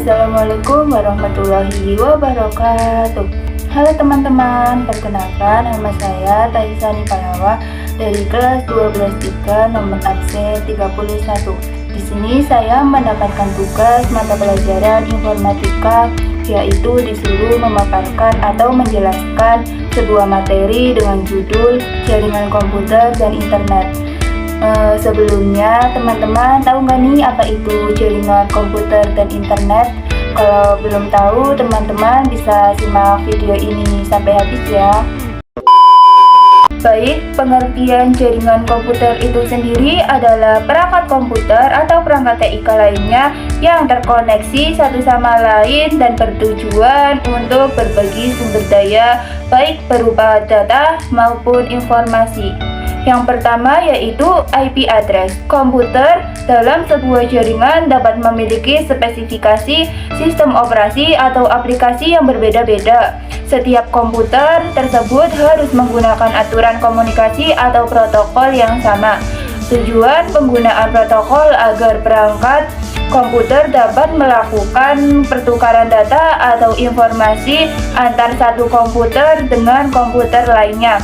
Assalamualaikum warahmatullahi wabarakatuh. Halo teman-teman, perkenalkan nama saya Taisani Palawa dari kelas 12-3 nomor absen 31. Di sini saya mendapatkan tugas mata pelajaran informatika, yaitu disuruh memaparkan atau menjelaskan sebuah materi dengan judul jaringan komputer dan internet. Sebelumnya teman-teman tahu nggak nih apa itu jaringan komputer dan internet? Kalau belum tahu, teman-teman bisa simak video ini sampai habis ya. Baik, pengertian jaringan komputer itu sendiri adalah perangkat komputer atau perangkat TIK lainnya yang terkoneksi satu sama lain dan bertujuan untuk berbagi sumber daya baik berupa data maupun informasi. Yang pertama yaitu IP address. Komputer dalam sebuah jaringan dapat memiliki spesifikasi sistem operasi atau aplikasi yang berbeda-beda. Setiap komputer tersebut harus menggunakan aturan komunikasi atau protokol yang sama. Tujuan penggunaan protokol agar perangkat komputer dapat melakukan pertukaran data atau informasi antar satu komputer dengan komputer lainnya.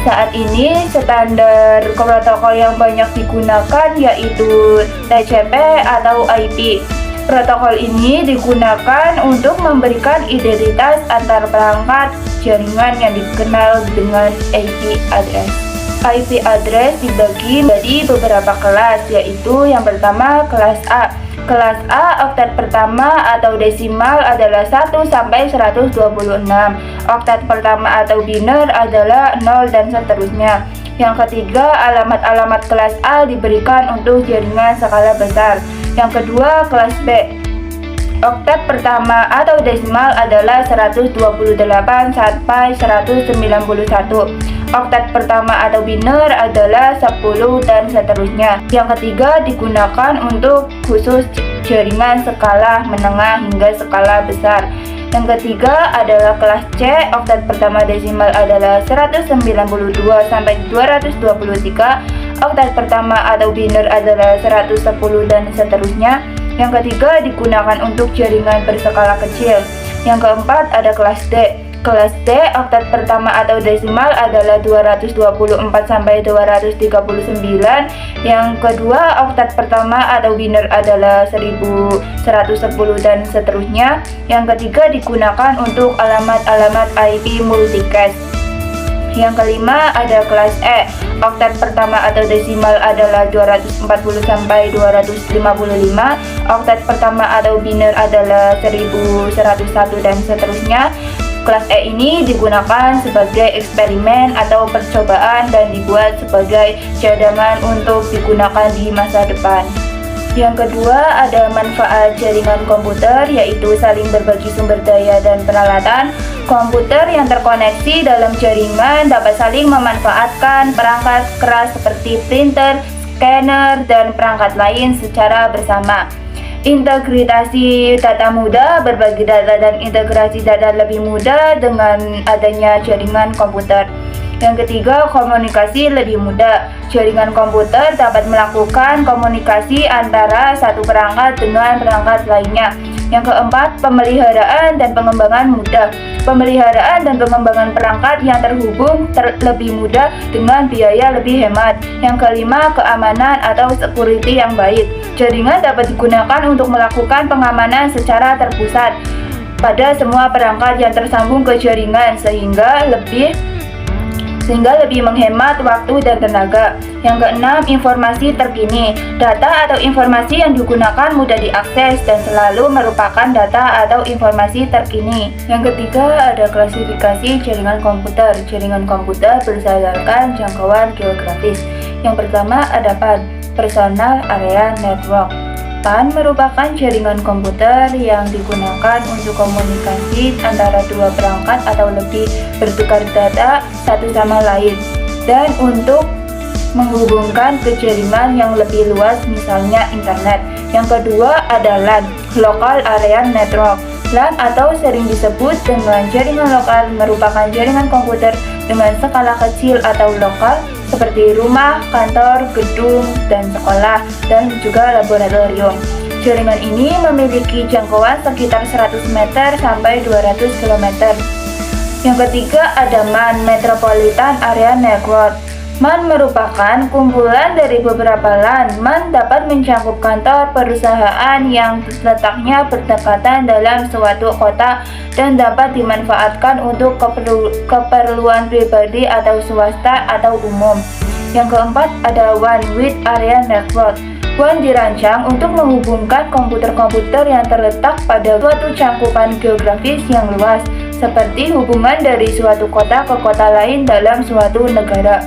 Saat ini standar protokol yang banyak digunakan yaitu TCP atau IP. Protokol ini digunakan untuk memberikan identitas antar perangkat jaringan yang dikenal dengan IP address. IP address dibagi menjadi beberapa kelas, yaitu yang pertama kelas A. Kelas A oktat pertama atau desimal adalah 1 sampai 126. Oktat pertama atau biner adalah 0 dan seterusnya. Yang ketiga, alamat-alamat kelas A diberikan untuk jaringan skala besar. Yang kedua, kelas B. Oktat pertama atau desimal adalah 128 sampai 191. Oktat pertama atau biner adalah 10 dan seterusnya. Yang ketiga digunakan untuk khusus jaringan skala menengah hingga skala besar. Yang ketiga adalah kelas C. Oktat pertama desimal adalah 192 sampai 223. Oktat pertama atau biner adalah 110 dan seterusnya. Yang ketiga digunakan untuk jaringan berskala kecil. Yang keempat ada kelas D. Kelas D oktat pertama atau desimal adalah 224 sampai 239. Yang kedua oktat pertama atau biner adalah 1110 dan seterusnya. Yang ketiga digunakan untuk alamat-alamat IP multicast. Yang kelima ada kelas E. Oktat pertama atau desimal adalah 240 sampai 255. Oktat pertama atau biner adalah 1101 dan seterusnya. Kelas E ini digunakan sebagai eksperimen atau percobaan dan dibuat sebagai cadangan untuk digunakan di masa depan. Yang kedua ada manfaat jaringan komputer, yaitu saling berbagi sumber daya dan peralatan. Komputer yang terkoneksi dalam jaringan dapat saling memanfaatkan perangkat keras seperti printer, scanner, dan perangkat lain secara bersama. Integrasi data mudah, berbagi data dan integrasi data lebih mudah dengan adanya jaringan komputer. Yang ketiga, komunikasi lebih mudah. Jaringan komputer dapat melakukan komunikasi antara satu perangkat dengan perangkat lainnya. Yang keempat, pemeliharaan dan pengembangan mudah. Pemeliharaan dan pengembangan perangkat yang terhubung lebih mudah dengan biaya lebih hemat. Yang kelima, keamanan atau security yang baik. Jaringan dapat digunakan untuk melakukan pengamanan secara terpusat pada semua perangkat yang tersambung ke jaringan sehingga lebih menghemat waktu dan tenaga. Yang keenam, informasi terkini. Data atau informasi yang digunakan mudah diakses dan selalu merupakan data atau informasi terkini. Yang ketiga ada klasifikasi jaringan komputer. Jaringan komputer berdasarkan jangkauan geografis. Yang pertama ada PAN, Personal Area Network. PAN merupakan jaringan komputer yang digunakan untuk komunikasi antara dua perangkat atau lebih, bertukar data satu sama lain, dan untuk menghubungkan ke jaringan yang lebih luas, misalnya internet. Yang kedua ada LAN, Local Area Network. LAN atau sering disebut dengan jaringan lokal merupakan jaringan komputer dengan skala kecil atau lokal seperti rumah, kantor, gedung, dan sekolah, dan juga laboratorium. Jaringan ini memiliki jangkauan sekitar 100 meter sampai 200 km. Yang ketiga ada MAN, Metropolitan Area Network. MAN merupakan kumpulan dari beberapa LAN. MAN dapat mencakup kantor, perusahaan yang letaknya berdekatan dalam suatu kota dan dapat dimanfaatkan untuk keperluan pribadi atau swasta atau umum. Yang keempat ada WAN, Wide Area Network. WAN dirancang untuk menghubungkan komputer-komputer yang terletak pada suatu cangkupan geografis yang luas, seperti hubungan dari suatu kota ke kota lain dalam suatu negara.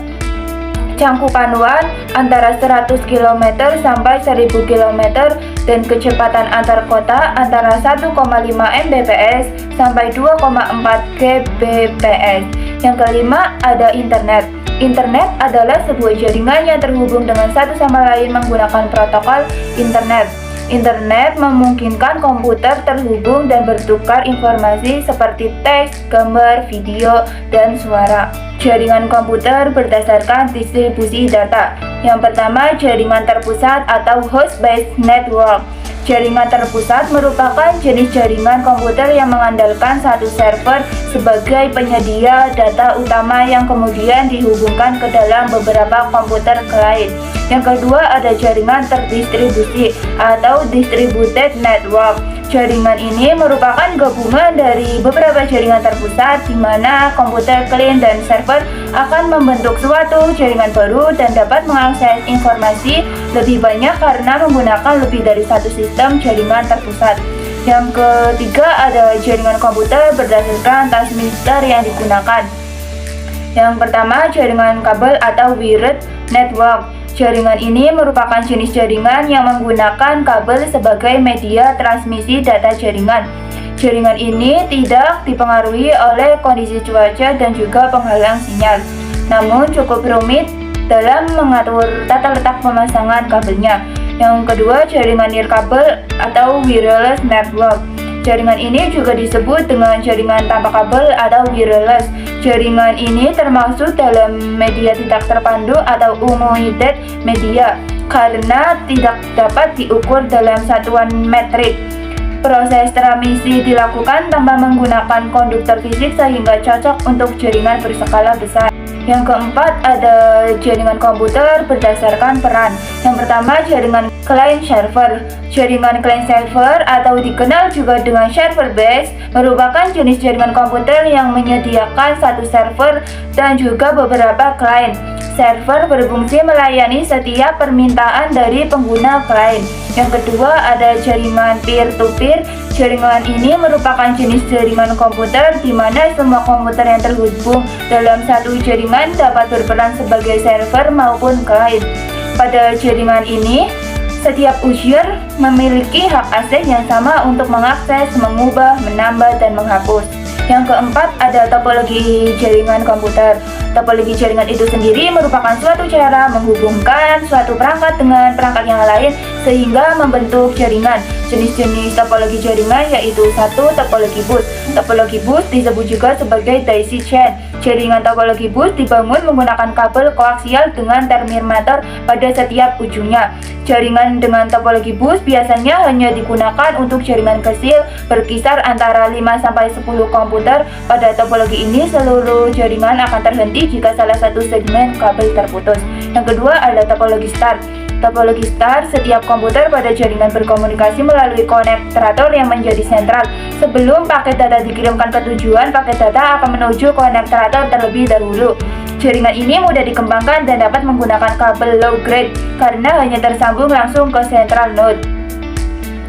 Cangkupan WAN antara 100 km sampai 1000 km dan kecepatan antar kota antara 1,5 Mbps sampai 2,4 Gbps. Yang kelima ada internet. Internet adalah sebuah jaringan yang terhubung dengan satu sama lain menggunakan protokol internet. Internet memungkinkan komputer terhubung dan bertukar informasi seperti teks, gambar, video, dan suara. Jaringan komputer berdasarkan distribusi data. Yang pertama, jaringan terpusat atau host-based network. Jaringan terpusat merupakan jenis jaringan komputer yang mengandalkan satu server sebagai penyedia data utama yang kemudian dihubungkan ke dalam beberapa komputer lain. Yang kedua ada jaringan terdistribusi atau distributed network. Jaringan ini merupakan gabungan dari beberapa jaringan terpusat di mana komputer klien dan server akan membentuk suatu jaringan baru dan dapat mengakses informasi lebih banyak karena menggunakan lebih dari satu sistem jaringan terpusat. Yang ketiga ada jaringan komputer berdasarkan transmitter yang digunakan. Yang pertama jaringan kabel atau wired network. Jaringan ini merupakan jenis jaringan yang menggunakan kabel sebagai media transmisi data jaringan. Jaringan ini tidak dipengaruhi oleh kondisi cuaca dan juga penghalang sinyal, namun cukup rumit dalam mengatur tata letak pemasangan kabelnya. Yang kedua, jaringan nirkabel atau wireless network. Jaringan ini juga disebut dengan jaringan tanpa kabel atau wireless. Jaringan ini termasuk dalam media tidak terpandu atau unguided media karena tidak dapat diukur dalam satuan metrik. Proses transmisi dilakukan tanpa menggunakan konduktor fisik sehingga cocok untuk jaringan berskala besar. Yang keempat ada jaringan komputer berdasarkan peran. Yang pertama jaringan client server. Jaringan client server atau dikenal juga dengan server base merupakan jenis jaringan komputer yang menyediakan satu server dan juga beberapa client. Server berfungsi melayani setiap permintaan dari pengguna klien. Yang kedua ada jaringan peer-to-peer. Jaringan ini merupakan jenis jaringan komputer di mana semua komputer yang terhubung dalam satu jaringan dapat berperan sebagai server maupun klien. Pada jaringan ini, setiap user memiliki hak akses yang sama untuk mengakses, mengubah, menambah, dan menghapus. Yang keempat ada topologi jaringan komputer. Topologi jaringan itu sendiri merupakan suatu cara menghubungkan suatu perangkat dengan perangkat yang lain sehingga membentuk jaringan. Jenis-jenis topologi jaringan yaitu satu, topologi bus. Topologi bus disebut juga sebagai daisy chain. Jaringan topologi bus dibangun menggunakan kabel koaksial dengan terminator pada setiap ujungnya. Jaringan dengan topologi bus biasanya hanya digunakan untuk jaringan kecil berkisar antara 5-10 komputer. Pada topologi ini seluruh jaringan akan terhenti jika salah satu segmen kabel terputus. Yang kedua adalah topologi star. Topologi star, setiap komputer pada jaringan berkomunikasi melalui konektor yang menjadi sentral. Sebelum paket data dikirimkan ke tujuan, paket data akan menuju konektor terlebih dahulu. Jaringan ini mudah dikembangkan dan dapat menggunakan kabel low grade karena hanya tersambung langsung ke central node.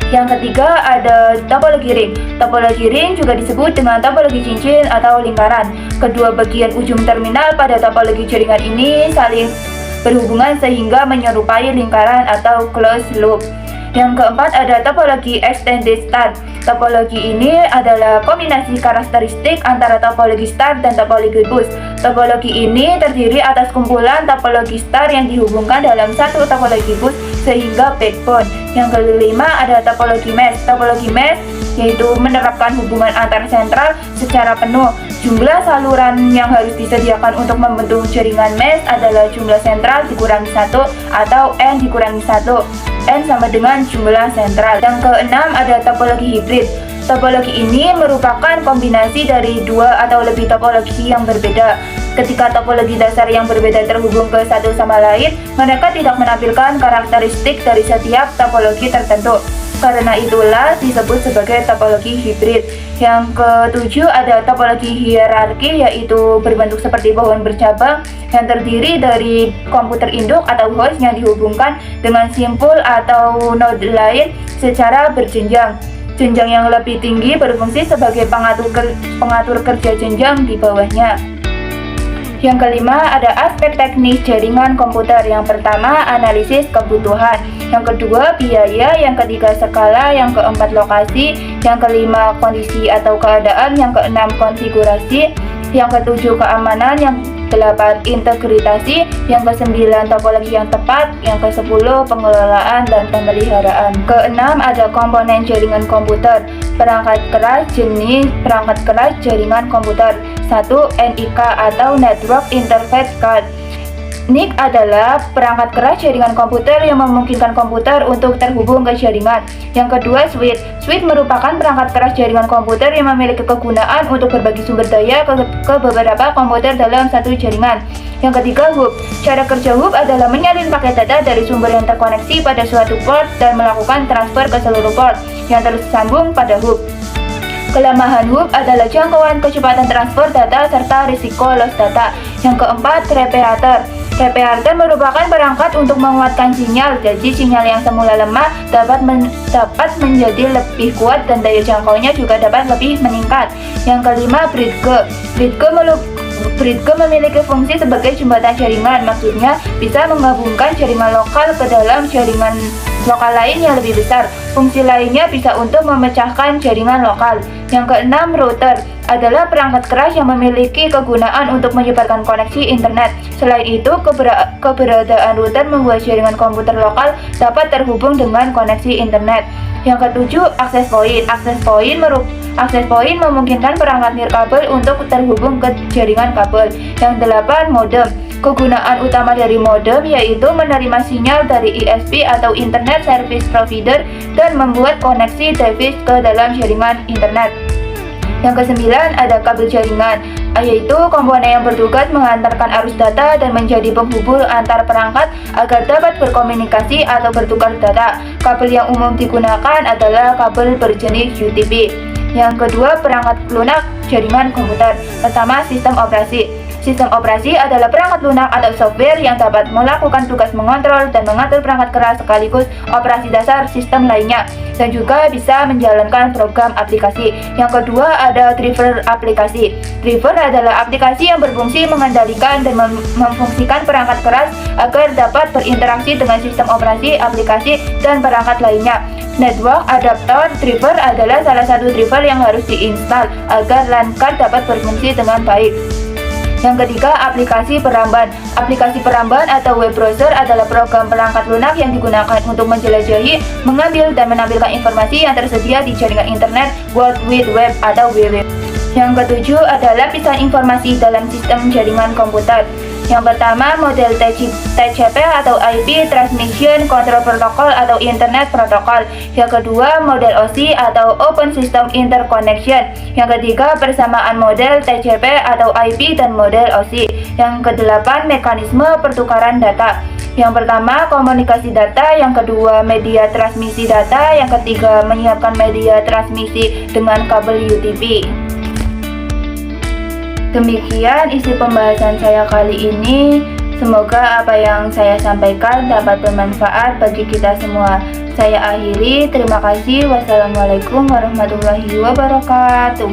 Yang ketiga ada topologi ring. Topologi ring juga disebut dengan topologi cincin atau lingkaran. Kedua bagian ujung terminal pada topologi jaringan ini saling berhubungan sehingga menyerupai lingkaran atau closed loop. Yang keempat ada topologi extended star. Topologi ini adalah kombinasi karakteristik antara topologi star dan topologi bus. Topologi ini terdiri atas kumpulan topologi star yang dihubungkan dalam satu topologi bus sehingga backbone. Yang kelima ada topologi mesh. Topologi mesh yaitu menerapkan hubungan antar sentral secara penuh. Jumlah saluran yang harus disediakan untuk membentuk jaringan mesh adalah jumlah sentral dikurangi 1 atau N dikurangi 1. N sama dengan jumlah sentral. Yang keenam ada topologi hibrid. Topologi ini merupakan kombinasi dari dua atau lebih topologi yang berbeda. Ketika topologi dasar yang berbeda terhubung ke satu sama lain, mereka tidak menampilkan karakteristik dari setiap topologi tertentu. Karena itulah disebut sebagai topologi hibrid. Yang ketujuh ada topologi hierarki, yaitu berbentuk seperti pohon bercabang yang terdiri dari komputer induk atau host yang dihubungkan dengan simpul atau node lain secara berjenjang. Jenjang yang lebih tinggi berfungsi sebagai pengatur kerja jenjang di bawahnya. Yang kelima ada aspek teknis jaringan komputer. Yang pertama analisis kebutuhan, yang kedua biaya, yang ketiga skala, yang keempat lokasi, yang kelima kondisi atau keadaan, yang keenam konfigurasi, yang ketujuh keamanan, yang ke-8 integritasi, yang ke-9 topologi yang tepat, yang ke-10 pengelolaan dan pemeliharaan. Ke-6 ada komponen jaringan komputer. Perangkat keras jenis perangkat keras jaringan komputer. 1. NIC atau Network Interface Card. NIC adalah perangkat keras jaringan komputer yang memungkinkan komputer untuk terhubung ke jaringan. Yang kedua, switch. Switch merupakan perangkat keras jaringan komputer yang memiliki kegunaan untuk berbagi sumber daya ke beberapa komputer dalam satu jaringan. Yang ketiga, hub. Cara kerja hub adalah menyalin paket data dari sumber yang terkoneksi pada suatu port dan melakukan transfer ke seluruh port yang tersambung pada hub. Kelemahan hub adalah jangkauan kecepatan transfer data serta risiko loss data. Yang keempat, reparator. Reparator merupakan perangkat untuk menguatkan sinyal, jadi sinyal yang semula lemah dapat menjadi lebih kuat dan daya jangkaunya juga dapat lebih meningkat. Yang kelima, bridge. Bridge memiliki fungsi sebagai jembatan jaringan, maksudnya bisa menggabungkan jaringan lokal ke dalam jaringan lokal lain yang lebih besar. Fungsi lainnya bisa untuk memecahkan jaringan lokal. Yang keenam, router adalah perangkat keras yang memiliki kegunaan untuk menyebarkan koneksi internet. Selain itu, keberadaan router membuat jaringan komputer lokal dapat terhubung dengan koneksi internet. Yang ketujuh, access point. Access point memungkinkan perangkat nirkabel untuk terhubung ke jaringan kabel. Yang delapan, modem. Kegunaan utama dari modem yaitu menerima sinyal dari ISP atau Internet Service Provider dan membuat koneksi device ke dalam jaringan internet. Yang kesembilan ada kabel jaringan, yaitu komponen yang bertugas mengantarkan arus data dan menjadi penghubung antar perangkat agar dapat berkomunikasi atau bertukar data. Kabel yang umum digunakan adalah kabel berjenis UTP. Yang kedua, perangkat lunak jaringan komputer. Pertama, sistem operasi. Sistem operasi adalah perangkat lunak atau software yang dapat melakukan tugas mengontrol dan mengatur perangkat keras sekaligus operasi dasar sistem lainnya, dan juga bisa menjalankan program aplikasi. Yang kedua ada driver aplikasi. Driver adalah aplikasi yang berfungsi mengendalikan dan memfungsikan perangkat keras agar dapat berinteraksi dengan sistem operasi, aplikasi, dan perangkat lainnya. Network adapter driver adalah salah satu driver yang harus diinstal agar LAN card dapat berfungsi dengan baik. Yang ketiga, aplikasi peramban. Aplikasi peramban atau web browser adalah program perangkat lunak yang digunakan untuk menjelajahi, mengambil, dan menampilkan informasi yang tersedia di jaringan internet World Wide Web atau WWW. Yang ketujuh adalah lapisan informasi dalam sistem jaringan komputer. Yang pertama, model TCP atau IP Transmission Control Protocol atau Internet Protocol. Yang kedua, model OSI atau Open System Interconnection. Yang ketiga, persamaan model TCP atau IP dan model OSI. Yang kedelapan, mekanisme pertukaran data. Yang pertama, komunikasi data. Yang kedua, media transmisi data. Yang ketiga, menyiapkan media transmisi dengan kabel UTP. Demikian isi pembahasan saya kali ini. Semoga apa yang saya sampaikan dapat bermanfaat bagi kita semua. Saya akhiri, terima kasih. Wassalamualaikum warahmatullahi wabarakatuh.